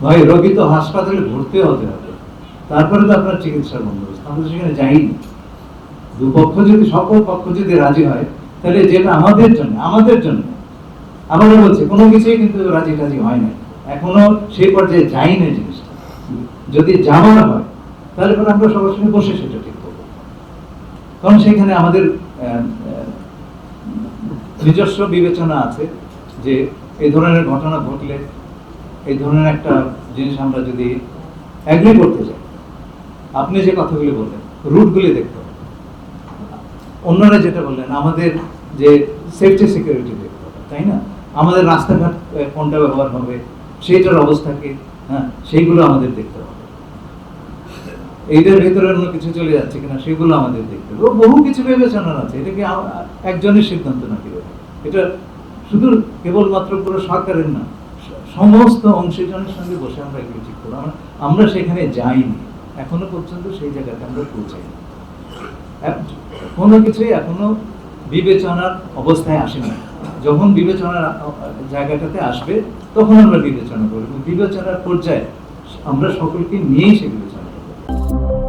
ভাই রোগী তো হাসপাতালে ভর্তি হতে হবে, তারপরে তো আপনার চিকিৎসার বন্দোবস্ত। আমরা সেখানে যাইনি। দুপক্ষ যদি, সকল পক্ষ যদি রাজি হয়, তাহলে যেটা আমাদের জন্য আমরা বলছি কোনো কিছুই কিন্তু রাজি টাজি হয় না, এখনো সেই পর্যায়ে যাই না জিনিসটা। যদি যাওয়ার হয় তাহলে পরে আমরা সবার সঙ্গে বসে সেটা ঠিক করবো, কারণ সেখানে আমাদের নিজস্ব বিবেচনা আছে যে এই ধরনের ঘটনা ঘটলে, এই ধরনের একটা জিনিস আমরা যদি এগ্রি করতে চাই, আপনি যে কথাগুলি বললেন রুটগুলি দেখতে হবে, অন্যরা যেটা বললেন আমাদের যে সেফটি সিকিউরিটি দেখতে হবে, তাই না? আমাদের রাস্তাঘাট কোনটা ব্যবহার হবে, সেইটার অবস্থা কি, হ্যাঁ সেইগুলো আমাদের দেখতে হবে। এইটার ভেতরে অন্য কিছু চলে যাচ্ছে কিনা সেগুলো আমাদের দেখতে হবে। বহু কিছু বিবেচনা আছে, এটা কি একজনের সিদ্ধান্ত নাকি? এটা শুধু কেবলমাত্র পুরো সরকারের না, সমস্ত অংশীজনের সঙ্গে বসে আমরা এগুলো ঠিক করবো। আমরা সেখানে যাইনি, এখনো পর্যন্ত সেই জায়গাতে আমরা পৌঁছাইনি। কোনো কিছুই এখনো বিবেচনার অবস্থায় আসেনি। যখন বিবেচনার জায়গাটাতে আসবে তখন আমরা বিবেচনা করবো। বিবেচনার পর্যায়ে আমরা সকলকে নিয়েই সে বিবেচনা করবো।